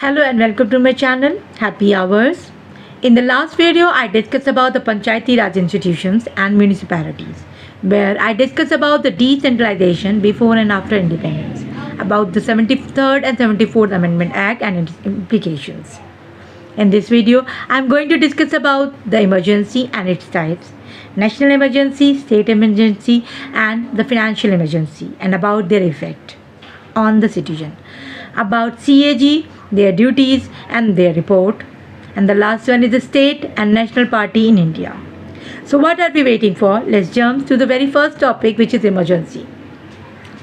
Hello and welcome to my channel, Happy Hours. In the last video, I discussed about the Panchayati Raj institutions and municipalities, where I discussed about the decentralization before and after independence, about the 73rd and 74th Amendment Act and its implications. In this video, I am going to discuss about the emergency and its types, national emergency, state emergency, and the financial emergency, and about their effect on the citizen, about CAG, their duties and their report, and the last one is the state and national party in India. So what are we waiting for? Let's jump to the very first topic, which is emergency.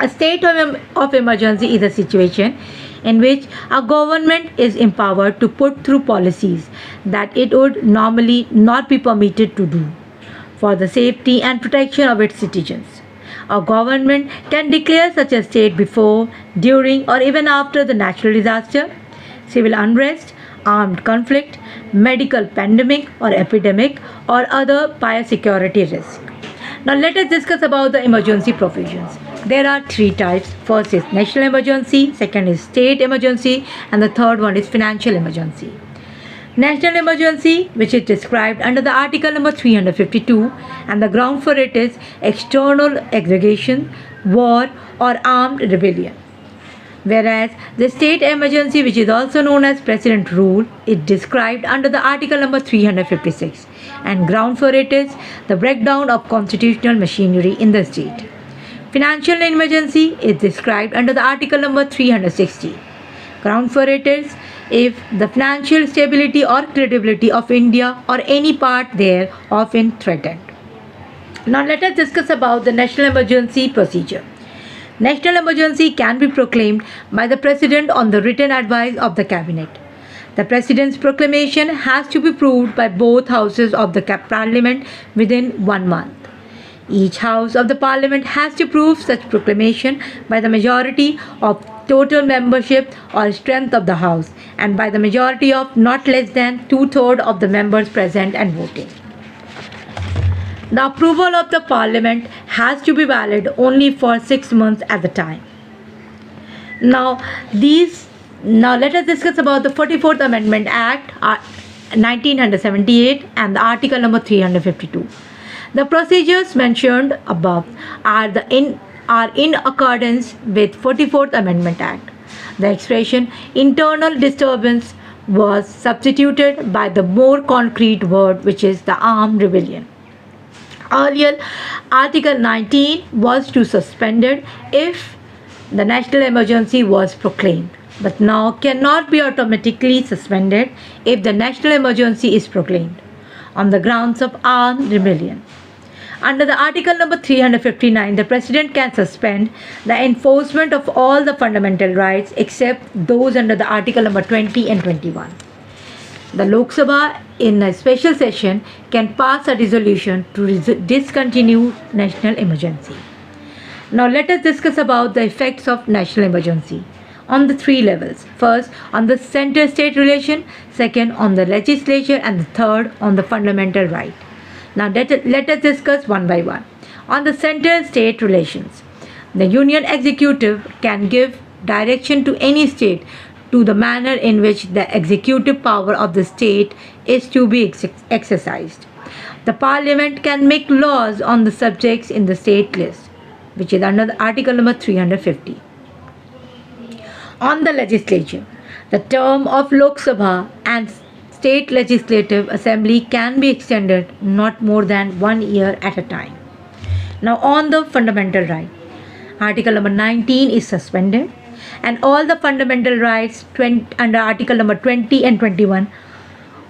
A state of emergency is a situation in which a government is empowered to put through policies that it would normally not be permitted to do for the safety and protection of its citizens. A government can declare such a state before, during, or even after the natural disaster, civil unrest, armed conflict, medical pandemic or epidemic, or other biosecurity risk. Now let us discuss about the emergency provisions. There are three types. First is national emergency, second is state emergency, and the third one is financial emergency. National emergency, which is described under the article number 352, and the ground for it is external aggregation, war, or armed rebellion. Whereas the state emergency, which is also known as president rule, is described under the article number 356, and ground for it is the breakdown of constitutional machinery in the state. Financial emergency is described under the article number 360. Ground for it is if the financial stability or credibility of India or any part thereof is threatened. Now let us discuss about the national emergency procedure. National emergency can be proclaimed by the President on the written advice of the Cabinet. The President's proclamation has to be approved by both houses of the Parliament within 1 month. Each house of the Parliament has to approve such proclamation by the majority of total membership or strength of the House and by the majority of not less than 2/3 of the members present and voting. The approval of the Parliament has to be valid only for 6 months at a time. Now let us discuss about the 44th Amendment Act 1978 and the article number 352. The procedures mentioned above are in accordance with 44th Amendment Act. The expression internal disturbance was substituted by the more concrete word, which is the armed rebellion. Earlier, Article 19 was to suspended if the national emergency was proclaimed, but now cannot be automatically suspended if the national emergency is proclaimed on the grounds of armed rebellion. Under the article number 359, the President can suspend the enforcement of all the fundamental rights except those under the article number 20 and 21. The Lok Sabha in a special session can pass a resolution to discontinue national emergency. Now let us discuss about the effects of national emergency on the three levels. First, on the center-state relation, second, on the legislature, and the third, on the fundamental right. Now let us discuss one by one. On the center-state relations, the Union Executive can give direction to any state to the manner in which the executive power of the state is to be exercised. The Parliament can make laws on the subjects in the state list, which is under the article number 350. On the legislature, the term of Lok Sabha and State Legislative Assembly can be extended not more than 1 year at a time. Now on the fundamental right, article number 19 is suspended, and all the fundamental rights under article number 20 and 21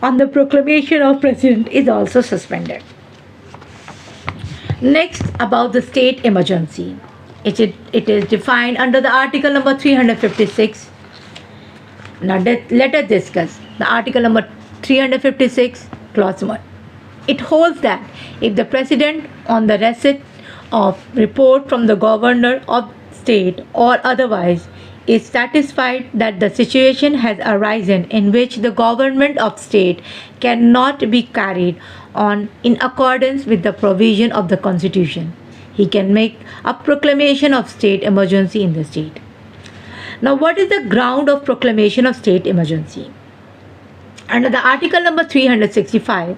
on the proclamation of President is also suspended. Next, about the state emergency. It is defined under the article number 356. Now let us discuss the article number 356 clause 1. It holds that if the President on the receipt of report from the governor of state or otherwise is satisfied that the situation has arisen in which the government of state cannot be carried on in accordance with the provision of the Constitution, he can make a proclamation of state emergency in the state. Now, what is the ground of proclamation of state emergency? Under the article number 365,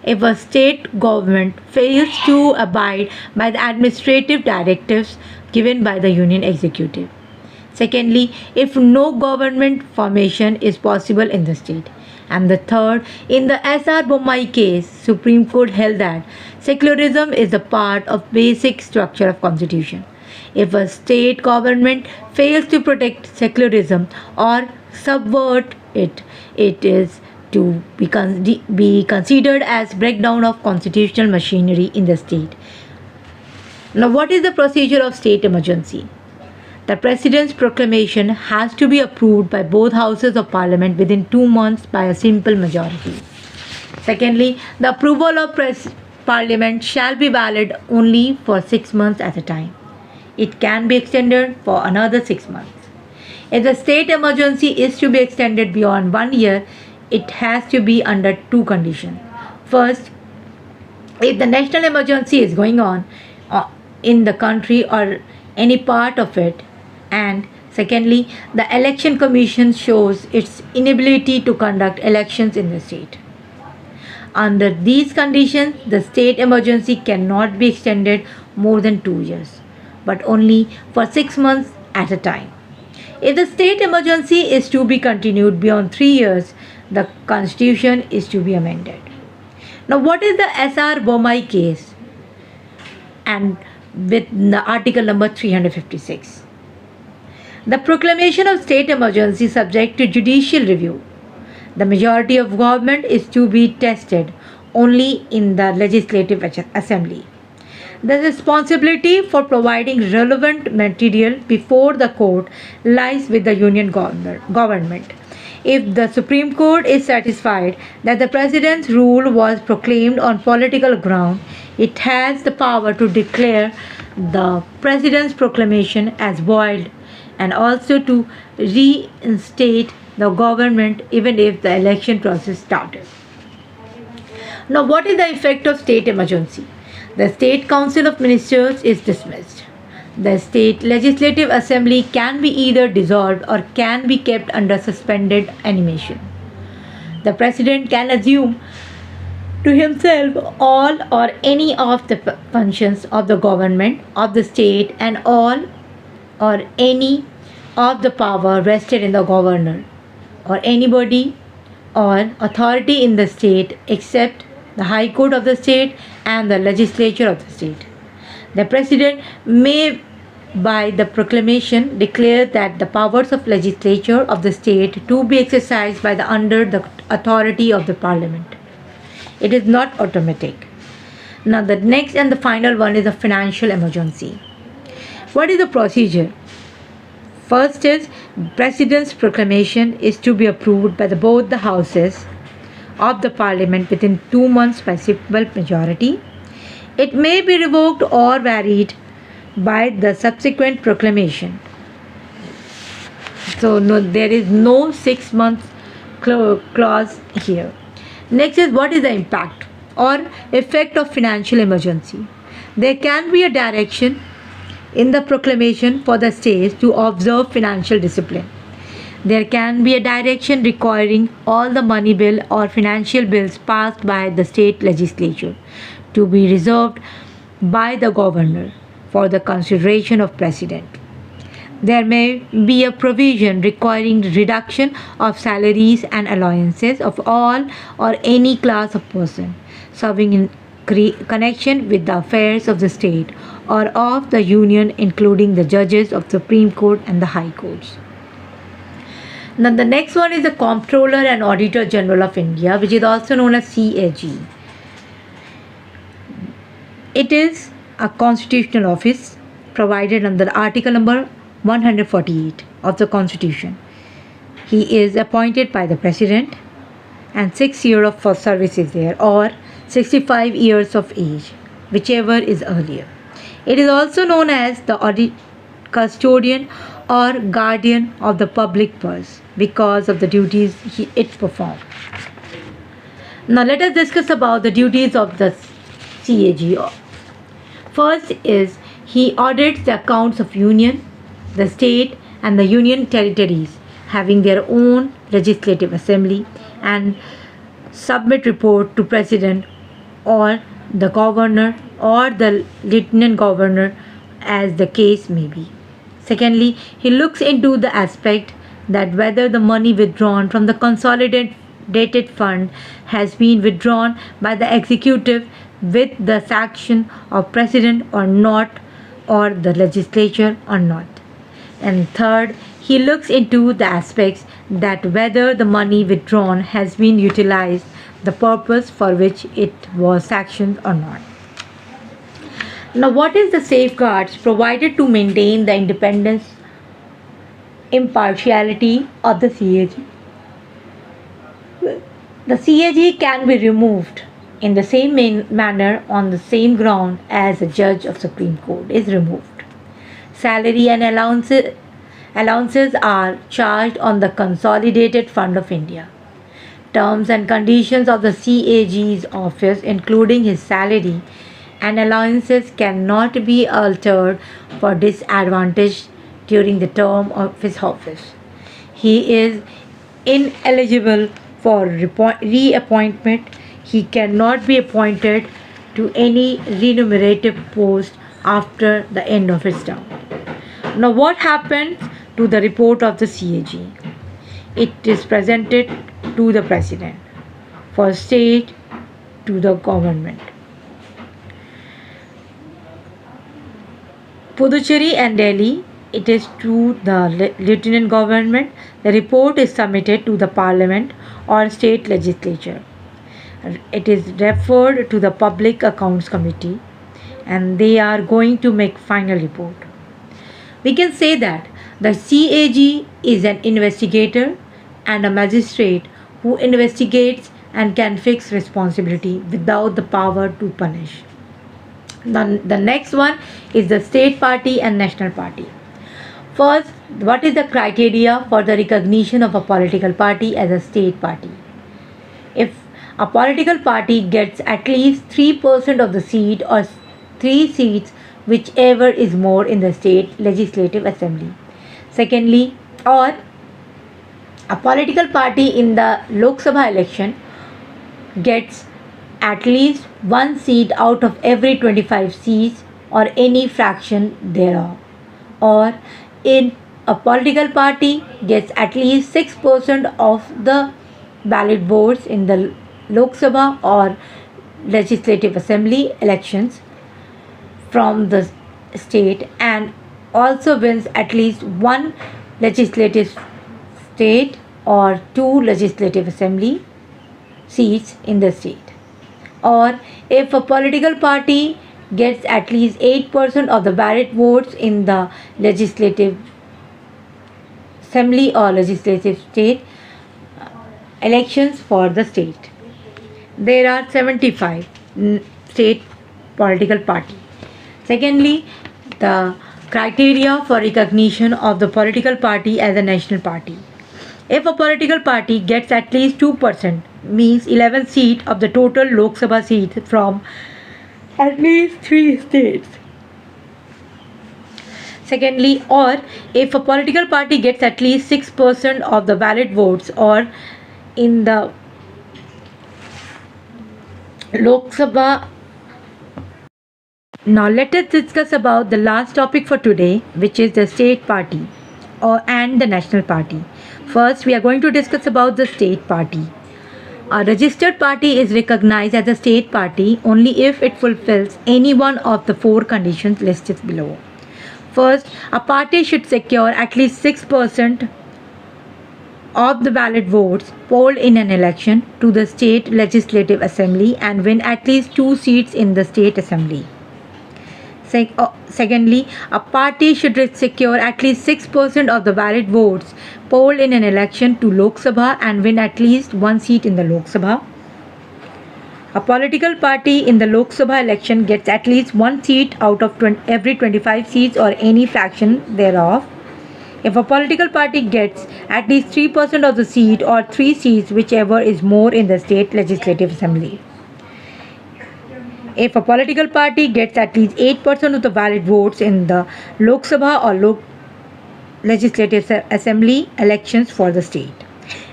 if a state government fails to abide by the administrative directives given by the Union Executive. Secondly, if no government formation is possible in the state. And the third, in the S.R. Bommai case, Supreme Court held that secularism is a part of basic structure of constitution. If a state government fails to protect secularism or subvert it, it is to be considered as breakdown of constitutional machinery in the state. Now, what is the procedure of state emergency? The President's proclamation has to be approved by both houses of Parliament within 2 months by a simple majority. Secondly, the approval of Parliament shall be valid only for 6 months at a time. It can be extended for another 6 months. If the state emergency is to be extended beyond 1 year, it has to be under 2 conditions. First, if the national emergency is going on in the country or any part of it, and secondly, the election commission shows its inability to conduct elections in the state. Under these conditions, the state emergency cannot be extended more than 2 years, but only for 6 months at a time. If the state emergency is to be continued beyond 3 years, the constitution is to be amended. Now, what is the S.R. Bommai case? And with the article number 356. The proclamation of state emergency subject to judicial review. The majority of government is to be tested only in the Legislative Assembly. The responsibility for providing relevant material before the court lies with the Union government. If the Supreme Court is satisfied that the President's rule was proclaimed on political ground, it has the power to declare the President's proclamation as void and also to reinstate the government even if the election process started. Now, what is the effect of state emergency? The State Council of Ministers is dismissed. The State Legislative Assembly can be either dissolved or can be kept under suspended animation. The President can assume to himself all or any of the functions of the government of the state and all or any of the power vested in the governor or anybody or authority in the state except the High Court of the state and the legislature of the state. The President may by the proclamation declare that the powers of legislature of the state to be exercised by the under the authority of the Parliament. It is not automatic. Now, the next and the final one is a financial emergency. What is the procedure? First is President's proclamation is to be approved by both the houses of the Parliament within 2 months by simple majority. It may be revoked or varied by the subsequent proclamation. So there is no 6 month clause here. Next is what is the impact or effect of financial emergency. There can be a direction in the proclamation for the states to observe financial discipline. There can be a direction requiring all the money bill or financial bills passed by the state legislature to be reserved by the governor for the consideration of President. There may be a provision requiring reduction of salaries and allowances of all or any class of person serving in connection with the affairs of the state or of the union, including the judges of Supreme Court and the High Courts. Now, the next one is the Comptroller and Auditor General of India, which is also known as CAG. It is a constitutional office provided under Article number 148 of the Constitution. He is appointed by the President and 6 years of service is there or 65 years of age, whichever is earlier. It is also known as the custodian or guardian of the public purse because of the duties it performs. Now let us discuss about the duties of the CAG. First is he audits the accounts of union, the state and the union territories having their own legislative assembly and submit report to president or the governor or the lieutenant governor as the case may be. Secondly, he looks into the aspect that whether the money withdrawn from the consolidated fund has been withdrawn by the executive with the sanction of president or not, or the legislature or not. And third, he looks into the aspects that whether the money withdrawn has been utilized the purpose for which it was sanctioned or not. Now, what is the safeguards provided to maintain the independence, impartiality of the CAG? The CAG can be removed in the same manner on the same ground as a judge of Supreme Court is removed. Salary and allowances are charged on the Consolidated Fund of India. Terms and conditions of the CAG's office, including his salary and allowances, cannot be altered for disadvantage during the term of his office. He is ineligible for reappointment. He cannot be appointed to any remunerative post after the end of his term. Now, what happens to the report of the CAG? It is presented to the president, for state to the government. Puducherry and Delhi, it is to the lieutenant government. The report is submitted to the parliament or state legislature. It is referred to the Public Accounts Committee and they are going to make final report. We can say that the CAG is an investigator and a magistrate who investigates and can fix responsibility without the power to punish. The next one is the state party and national party. First, what is the criteria for the recognition of a political party as a state party? If a political party gets at least 3% of the seat or 3 seats, whichever is more in the state legislative assembly. Secondly, or a political party in the Lok Sabha election gets at least 1 seat out of every 25 seats or any fraction thereof, or in a political party gets at least 6% of the ballot votes in the Lok Sabha or legislative assembly elections from the state and also wins at least 1 legislative state or 2 legislative assembly seats in the state. Or if a political party gets at least 8% of the ballot votes in the legislative assembly or legislative state elections for the state. There are 75 state political parties. Secondly, the criteria for recognition of the political party as a national party. If a political party gets at least 2%, means 11 seats of the total Lok Sabha seats from at least 3 states. Secondly, or if a political party gets at least 6% of the ballot votes or in the Lok Sabha. Now let us discuss about the last topic for today, which is the state party and the national party. First, we are going to discuss about the state party. A registered party is recognized as a state party only if it fulfills any one of the 4 conditions listed below. First, a party should secure at least 6% of the ballot votes polled in an election to the state legislative assembly and win at least 2 seats in the state assembly. Secondly, a party should secure at least 6% of the ballot votes polled in an election to Lok Sabha and win at least 1 seat in the Lok Sabha. A political party in the Lok Sabha election gets at least 1 seat out of every 25 seats or any fraction thereof. If a political party gets at least 3% of the seat or 3 seats, whichever is more in the state legislative assembly. If a political party gets at least 8% of the ballot votes in the Lok Sabha or legislative assembly elections for the state.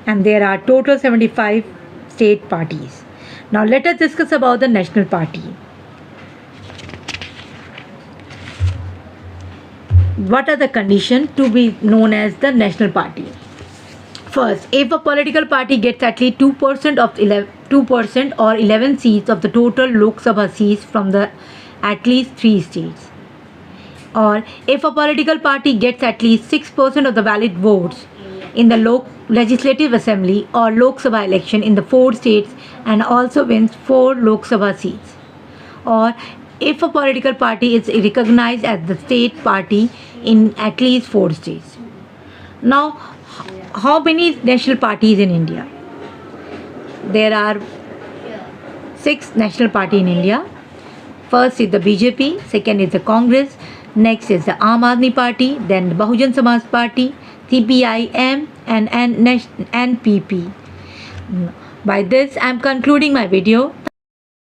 And there are total 75 state parties. Now let us discuss about the national party. What are the conditions to be known as the national party? First, if a political party gets at least 2% of 2% or 11 seats of the total Lok Sabha seats from the at least 3 states, or if a political party gets at least 6% of the valid votes in the Legislative Assembly or Lok Sabha election in the 4 states and also wins 4 Lok Sabha seats, or if a political party is recognized as the state party in at least 4 states. Now, how many national parties in India? There are 6 national parties in India. First is the BJP, second is the Congress, next is the Aam Aadmi Party, then the Bahujan Samaj Party, CPIM and NPP. By this I am concluding my video.